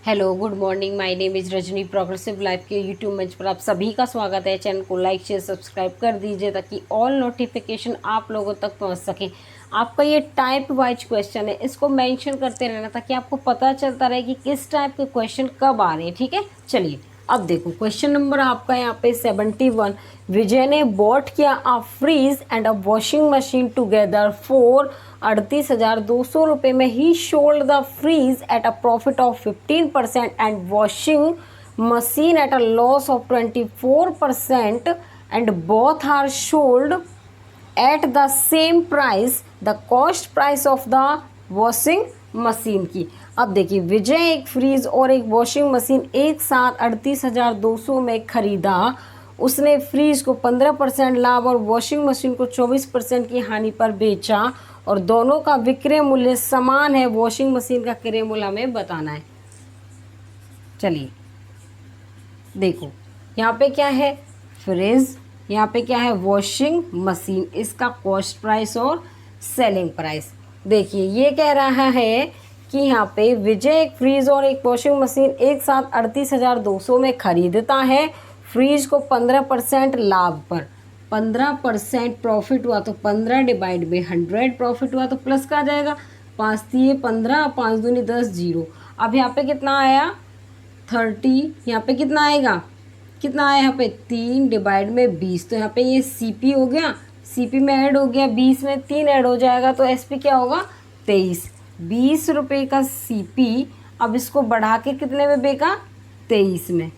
Hello good morning, my name is Rajni. Progressive life के YouTube मंच पर आप सभी का स्वागत है। चैनल को लाइक शेयर सब्सक्राइब कर दीजिए ताकि ऑल नोटिफिकेशन आप लोगों तक पहुंच सके। आपका ये टाइप वाइज क्वेश्चन है, इसको मेंशन करते रहना ताकि आपको पता चलता रहे कि किस टाइप के क्वेश्चन कब आ रहे हैं। ठीक है, चलिए अब देखो क्वेश्चन नंबर आपका यहाँ पे 71। विजय ने बॉट किया a fridge and a washing machine together for 38,200 रुपये में। He sold the fridge at a profit of 15% and washing machine at a loss of 24% and both are sold at the same price. The cost price of the washing machine की। अब देखिए, विजय एक freeze और एक washing machine एक साथ 38,200 में खरीदा। उसने फ्रीज को 15% लाभ और वॉशिंग मशीन को 24% की हानि पर बेचा और दोनों का विक्रय मूल्य समान है। वॉशिंग मशीन का क्रय मूल्य हमें बताना है। चलिए देखो, यहाँ पे क्या है फ्रिज, यहाँ पे क्या है वॉशिंग मशीन, इसका कॉस्ट प्राइस और सेलिंग प्राइस। देखिए ये कह रहा है कि यहाँ पे विजय एक फ्रीज और एक वॉशिंग मशीन एक साथ 38,200 में खरीदता है। फ्रीज को 15% लाभ पर 15% प्रॉफिट हुआ तो 15 डिवाइड में 100 प्रॉफिट हुआ तो प्लस का आ जाएगा। 5 दिए 15, 5 दूनी 10, 0। अब यहाँ पे कितना आया 30। यहाँ पे कितना आएगा, कितना आया यहाँ पे 3 डिवाइड में 20। तो यहाँ पे ये सीपी हो गया, सीपी में ऐड हो गया, 20 में 3 ऐड हो जाएगा तो एसपी क्या होगा 23। 20 रुपये का सीपी अब इसको बढ़ा के कितने में बेचा 23 में।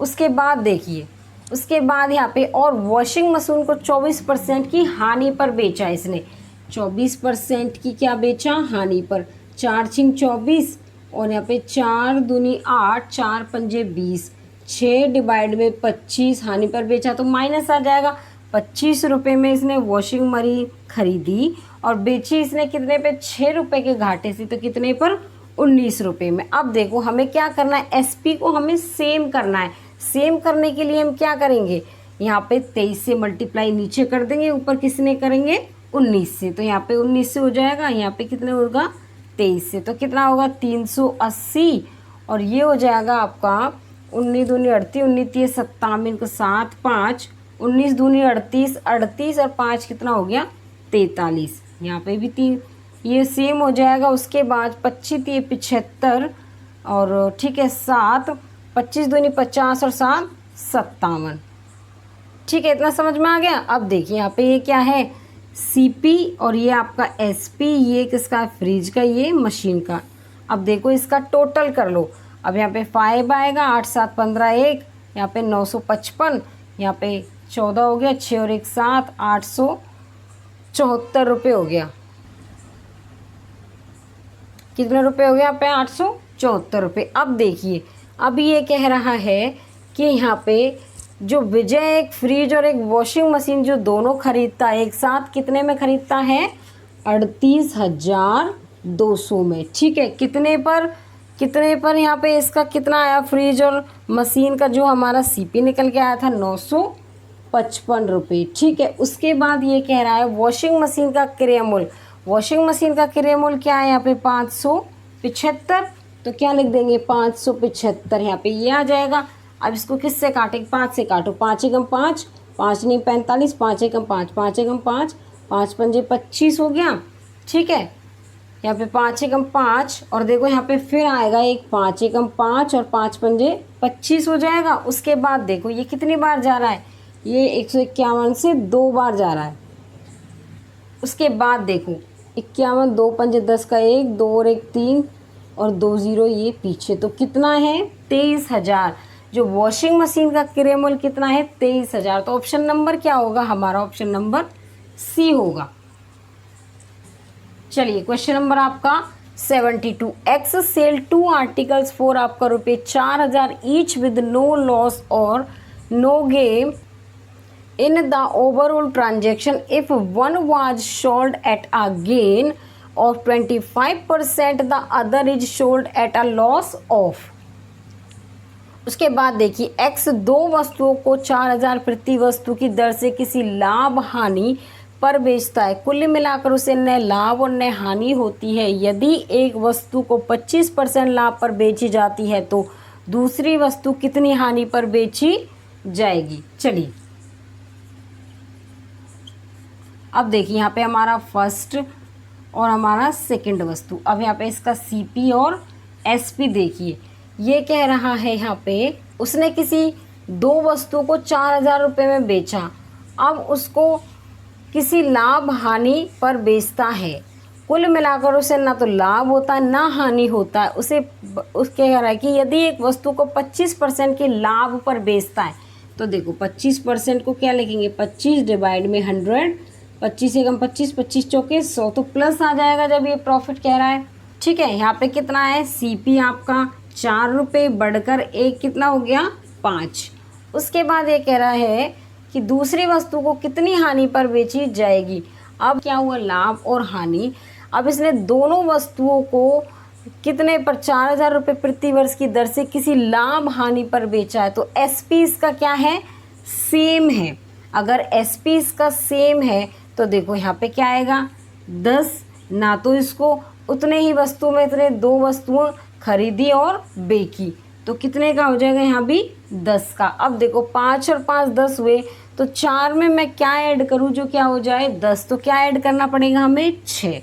उसके बाद देखिए, उसके बाद यहाँ पे और वॉशिंग मशीन को 24% की हानि पर बेचा इसने। 24% की क्या बेचा हानि पर। 4 छिंग 24 और यहाँ पे 4 दूनी 8, 4 पंजे 20, 6 डिवाइड में 25 हानि पर बेचा तो माइनस आ जाएगा। 25 रुपये में इसने वॉशिंग मशीन खरीदी और बेची इसने कितने पे 6 रुपये के घाटे से, तो कितने पर 19 रुपये में। अब देखो हमें क्या करना है, एसपी को हमें सेम करना है। सेम करने के लिए हम क्या करेंगे, यहाँ पे 23 से मल्टीप्लाई नीचे कर देंगे, ऊपर किसने करेंगे 19 से। तो यहाँ पे 19 से हो जाएगा, यहाँ पे कितने होगा 23 से, तो कितना होगा 380। और ये हो जाएगा आपका 19 दूनी 38, 19 तीय 57 को 7 5, 19 दूनी 38, 38 और 5 कितना हो गया 43। यहाँ पे भी 3 ये सेम हो जाएगा। उसके बाद 25 तीय 75 और ठीक है 7, 25 दूनी 50 और 7 57। ठीक है, इतना समझ में आ गया। अब देखिए यहाँ पे ये क्या है सीपी और ये आपका एसपी, ये किसका फ्रिज का, ये मशीन का। अब देखो इसका टोटल कर लो। अब यहाँ पे 5 आएगा, 8 7 15 1, यहाँ पे 955, यहाँ पे 14 हो गया, 6 और 1 7, 874 रुपये हो गया। कितने रुपए हो गया यहाँ पे 874 रुपये। अब देखिए, अब ये कह रहा है कि यहाँ पे जो विजय एक फ्रिज और एक वॉशिंग मशीन जो दोनों खरीदता है एक साथ कितने में खरीदता है 38,200 में। ठीक है, कितने पर यहाँ पे इसका कितना आया फ्रिज और मशीन का जो हमारा सीपी निकल के आया था 955 रुपये। ठीक है, उसके बाद ये कह रहा है वॉशिंग मशीन का क्रय मूल्य। वॉशिंग मशीन का क्रय मूल्य क्या है यहाँ पे 575, तो क्या लिख देंगे 575। यहाँ पे ये आ जाएगा। अब इसको किससे काटेंगे 5 से काटो, 5 एकम 5, 5 नहीं 45, 5 एकम 5, 5 एकम 5, 5 पंजे 25 हो गया। ठीक है, यहाँ पे 5 एकम 5 और देखो यहाँ पे फिर आएगा एक 5 एकम 5 और 5 पंजे 25 हो जाएगा। उसके बाद देखो ये कितनी बार जा रहा है, ये 151 से 2 बार जा रहा है। उसके बाद देखो 51, 2 पंजे 10 का 1, 2 और 1 3 और 2 0 ये पीछे, तो कितना है 23,000। जो वॉशिंग मशीन का क्रय मूल्य कितना है 23,000। तो ऑप्शन नंबर क्या होगा हमारा, ऑप्शन नंबर सी होगा। चलिए क्वेश्चन नंबर आपका 72। एक्स सेल 2 आर्टिकल्स फॉर आपका ₹4,000 ईच विद नो लॉस और no gain in the overall transaction if one was sold at a gain of 25%, the other is sold at a loss of। उसके बाद देखिए x दो वस्तुओं को 4,000 प्रति वस्तु की दर से किसी लाभ हानि पर बेचता है, कुल मिलाकर उसे न लाभ और न हानि होती है। यदि एक वस्तु को 25% लाभ पर बेची जाती है तो दूसरी वस्तु कितनी हानि पर बेची जाएगी। चलिए अब देखिए यहाँ पे हमारा फर्स्ट और हमारा सेकंड वस्तु। अब यहाँ पे इसका सीपी और एसपी देखिए, ये कह रहा है यहाँ पे उसने किसी दो वस्तुओं को 4,000 रुपये में बेचा। अब उसको किसी लाभ हानि पर बेचता है, कुल मिलाकर उसे ना तो लाभ होता है ना हानि होता है। उसे कह रहा है कि यदि एक वस्तु को 25% के लाभ पर बेचता है तो देखो 25% को क्या लिखेंगे, 25 डिवाइड में 100, 25 एकम 25, 25 चौके 100, तो प्लस आ जाएगा जब ये प्रॉफिट कह रहा है। ठीक है, यहाँ पे कितना है, सीपी आपका 4 रुपये बढ़कर एक कितना हो गया 5। उसके बाद ये कह रहा है कि दूसरी वस्तु को कितनी हानि पर बेची जाएगी। अब क्या हुआ, लाभ और हानि। अब इसने दोनों वस्तुओं को कितने पर, 4,000 रुपये प्रति वर्ष की दर से किसी लाभ हानि पर बेचा है। तो एसपी इसका क्या है, सेम है। अगर एसपी इसका सेम है तो देखो यहाँ पे क्या आएगा 10, ना तो इसको उतने ही वस्तु में इतने दो वस्तुएं खरीदी और बेची, तो कितने का हो जाएगा यहाँ भी 10 का। अब देखो 5 और 5 10 हुए, तो 4 में मैं क्या ऐड करूँ जो क्या हो जाए 10, तो क्या ऐड करना पड़ेगा हमें 6।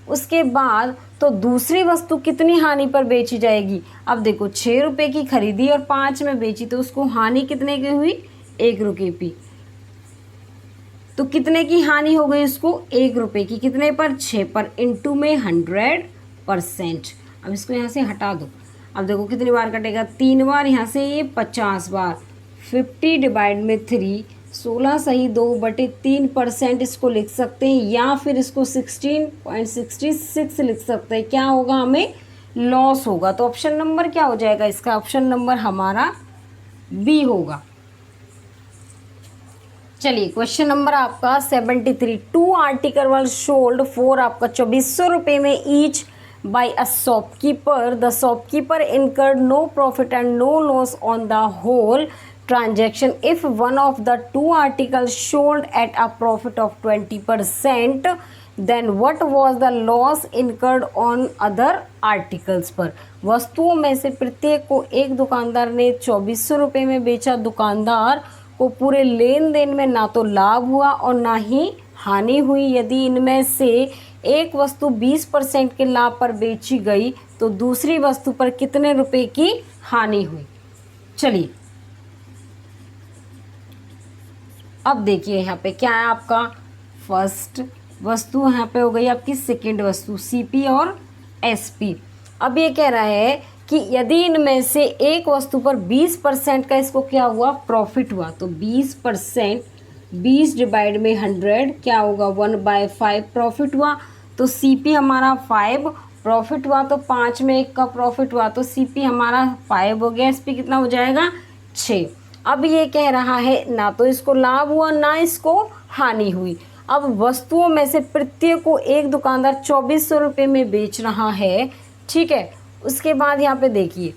उसके बाद तो दूसरी वस्तु कितनी हानि पर बेची जाएगी। अब देखो 6 रुपये की खरीदी और 5 में बेची, तो उसको हानि कितने की हुई 1 रुपये की। तो कितने की हानि हो गई उसको 1 रुपये की, कितने पर 6 पर, इंटू में 100%। अब इसको यहाँ से हटा दो। अब देखो कितनी बार कटेगा, 3 बार, यहाँ से ये 50 बार। 50 डिवाइड में 3, 16 सही 2/3% इसको लिख सकते हैं, या फिर इसको 16.66 लिख सकते हैं। क्या होगा, हमें लॉस होगा। तो ऑप्शन नंबर क्या हो जाएगा इसका, ऑप्शन नंबर हमारा बी होगा। चलिए क्वेश्चन नंबर आपका 73। 2 आर्टिकल वर सोल्ड फॉर आपका 2400 रुपये में each by a shopkeeper. The shopkeeper incurred no profit and no loss on the whole transaction if one of the two articles sold at a profit of 20%, then what was the loss incurred on other articles पर। वस्तुओं में से प्रत्येक को एक दुकानदार ने 2400 रुपये में बेचा। दुकानदार को पूरे लेन देन में ना तो लाभ हुआ और ना ही हानि हुई। यदि इनमें से एक वस्तु 20% के लाभ पर बेची गई तो दूसरी वस्तु पर कितने रुपए की हानि हुई। चलिए अब देखिए यहाँ पे क्या है, आपका फर्स्ट वस्तु यहाँ पे हो गई आपकी सेकंड वस्तु, सीपी और एसपी। अब ये कह रहा है कि यदि इनमें से एक वस्तु पर 20% का इसको क्या हुआ प्रॉफिट हुआ, तो 20%, 20 डिवाइड में 100 क्या होगा 1/5 प्रॉफिट हुआ। तो सीपी हमारा 5 प्रॉफिट हुआ, तो 5 में 1 का प्रॉफिट हुआ, तो सीपी हमारा 5 हो गया। एसपी कितना हो जाएगा 6। अब ये कह रहा है ना तो इसको लाभ हुआ ना इसको हानि हुई। अब वस्तुओं में से प्रत्येक को एक दुकानदार 2400 रुपये में बेच रहा है, ठीक है। उसके बाद यहाँ पे देखिए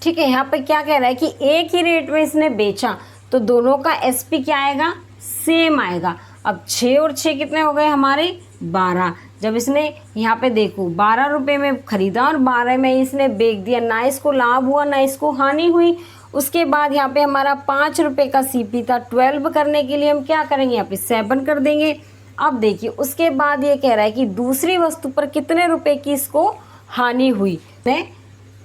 ठीक है, यहाँ पे क्या कह रहा है कि एक ही रेट में इसने बेचा तो दोनों का एसपी क्या आएगा सेम आएगा। अब 6 और 6 कितने हो गए हमारे 12। जब इसने यहाँ पे देखो 12 रुपये में खरीदा और 12 में इसने बेच दिया, ना इसको लाभ हुआ ना इसको हानि हुई। उसके बाद यहाँ पे हमारा 5 रुपये का सीपी था, 12 करने के लिए हम क्या करेंगे यहाँ पे 7 कर देंगे। अब देखिए उसके बाद ये कह रहा है कि दूसरी वस्तु पर कितने रुपए की इसको हानि हुई। ने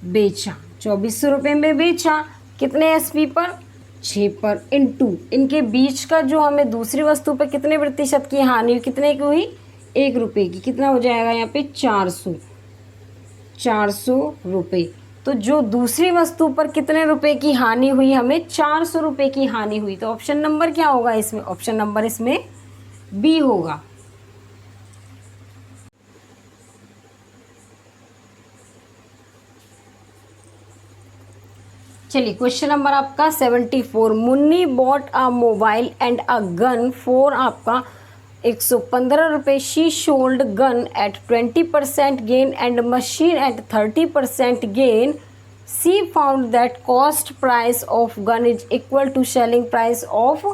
बेचा 2400 रुपये में बेचा, कितने एसपी पर 6 पर, इनटू इनके बीच का जो हमें दूसरी वस्तु पर कितने प्रतिशत की हानि हुई, कितने की हुई 1 रुपये की, कितना हो जाएगा यहाँ पे 400 रुपये। तो जो दूसरी वस्तु पर कितने रुपए की हानि हुई, हमें 400 रुपये की हानि हुई। तो ऑप्शन नंबर क्या होगा इसमें, ऑप्शन नंबर इसमें बी होगा। चलिए क्वेश्चन नंबर आपका 74। Munni bought a mobile and a gun for आपका ₹115 she sold gun at 20% gain and machine at 30% gain. She found that cost price of gun is equal to selling price of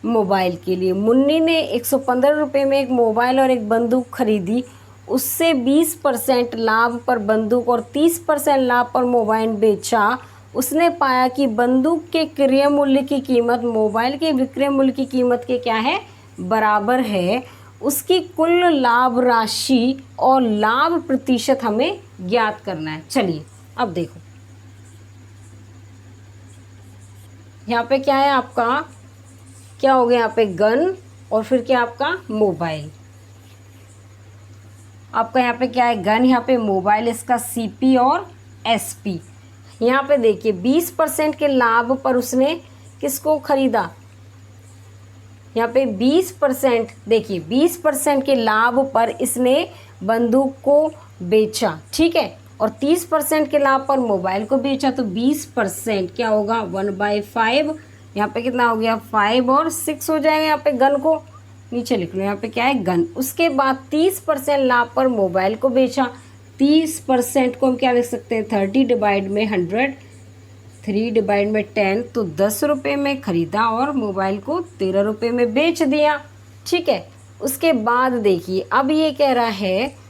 mobile. के लिए मुन्नी ने ₹115 में एक mobile और एक बंदूक खरीदी। उससे 20% लाभ पर बंदूक और 30% लाभ पर मोबाइल बेचा। उसने पाया कि बंदूक के क्रय मूल्य की कीमत मोबाइल के विक्रय मूल्य की कीमत के क्या है, बराबर है। उसकी कुल लाभ राशि और लाभ प्रतिशत हमें ज्ञात करना है। चलिए अब देखो, यहाँ पे क्या है आपका, क्या हो गया यहाँ पे गन और फिर क्या आपका मोबाइल। आपका यहाँ पे क्या है, गन, यहाँ पे मोबाइल, इसका सीपी और एसपी। यहाँ पे देखिए 20% के लाभ पर उसने किसको खरीदा, यहाँ पे 20%, देखिए 20% के लाभ पर इसने बंदूक को बेचा, ठीक है, और 30% के लाभ पर मोबाइल को बेचा। तो 20% क्या होगा, 1/5, यहाँ पे कितना हो गया 5 और 6 हो जाएगा। यहाँ पे गन को नीचे लिख लो, यहाँ पे क्या है गन। उसके बाद 30% लाभ पर मोबाइल को बेचा। 30% को हम क्या लिख सकते हैं, 30 डिवाइड में 100, 3 डिवाइड में 10, तो 10 रुपये में ख़रीदा और मोबाइल को 13 रुपये में बेच दिया, ठीक है। उसके बाद देखिए अब ये कह रहा है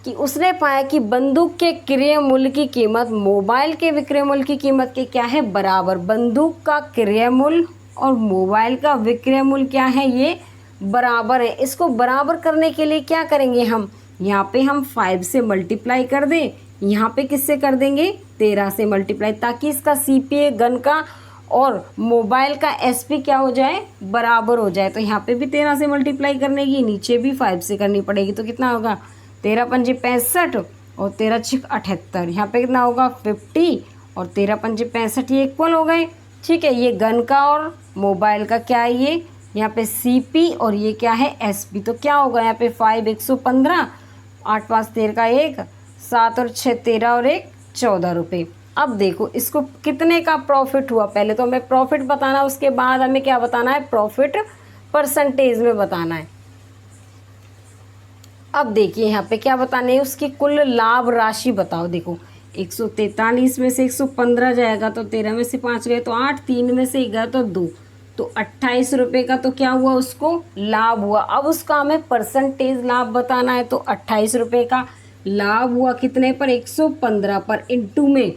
कि उसने पाया कि बंदूक के क्रय मूल्य की कीमत मोबाइल के विक्रय मूल्य की कीमत के क्या है, बराबर। बंदूक का क्रय मूल्य और मोबाइल का विक्रय मूल्य क्या है, ये बराबर है। इसको बराबर करने के लिए क्या करेंगे हम, यहाँ पे हम 5 से मल्टीप्लाई कर दें, यहाँ पे किससे कर देंगे, 13 से मल्टीप्लाई, ताकि इसका सीपीए गन का और मोबाइल का एसपी क्या हो जाए, बराबर हो जाए। तो यहाँ पे भी 13 से मल्टीप्लाई करने की, नीचे भी 5 से करनी पड़ेगी। तो कितना होगा, 13 पंजे 65 और 13 छिक 78। यहाँ पे कितना होगा 50 और 13 पंजे 65, ये इक्वल हो गए, ठीक है। ये गन का और मोबाइल का क्या है, ये यहाँ पे सीपी और ये क्या है एसपी। तो क्या होगा यहाँ पे 5 115, 8 5 13 का 1, 7 और 6 13 और 1 14 रुपये। अब देखो इसको कितने का प्रॉफिट हुआ, पहले तो हमें प्रॉफिट बताना, उसके बाद हमें क्या बताना है, प्रॉफिट परसेंटेज में बताना है। अब देखिए यहाँ पे क्या बताने है, उसकी कुल लाभ राशि बताओ। देखो 143 में से 115 जाएगा तो 13 में से 5 गए तो 8, 3 में से 1 गया तो 2, तो 28 रुपये का तो क्या हुआ, उसको लाभ हुआ। अब उसका हमें परसेंटेज लाभ बताना है। तो 28 रुपये का लाभ हुआ कितने पर, 115 पर, इंटू में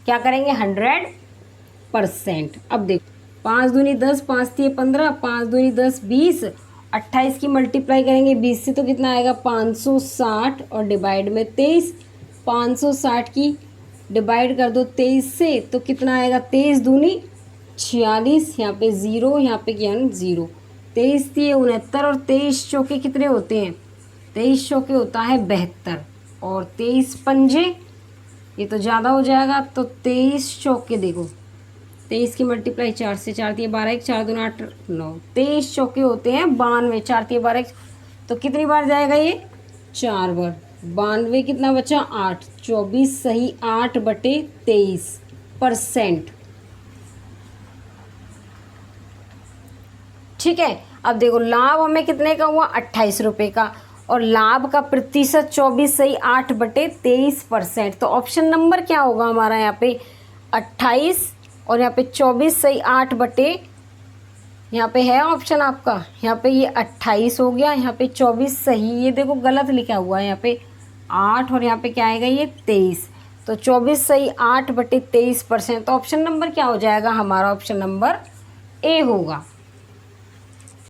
क्या करेंगे 100%। अब देखो 5 दूनी 10, 5 3 15, 5 दूनी 10 20, 28 की मल्टीप्लाई करेंगे 20 से तो कितना आएगा 560 और डिवाइड में 23, 560 की डिवाइड कर दो 23 से तो कितना आएगा, 23 दूनी 46, यहाँ पे 0, यहाँ पे क्या है 0, 23 3 69 और 23 चौके कितने होते हैं, 23 चौके होता है 72 और 23 पंजे, ये तो ज़्यादा हो जाएगा। तो 23 चौके देखो, 23 की मल्टीप्लाई 4 से, 4 3 12 1, 4 2 8 9, 23 चौके होते हैं 92, 4 3 12 1, तो कितनी बार जाएगा ये, 4 बार। 92 कितना बचा 8, 24 सही 8/23%, ठीक है। अब देखो लाभ हमें कितने का हुआ, 28 रुपये का, और लाभ का प्रतिशत 24 सही 8/23%। तो ऑप्शन नंबर क्या होगा हमारा यहाँ पे 28 और यहाँ पे 24 सही 8 यहाँ पे है ऑप्शन आपका, यहाँ पे ये 28 हो गया, यहाँ पे 24 सही, ये देखो गलत लिखा हुआ है, यहाँ पे 8 और यहाँ पे क्या आएगा ये 23, तो 24 सही 8/23%। तो ऑप्शन नंबर क्या हो जाएगा हमारा, ऑप्शन नंबर ए होगा।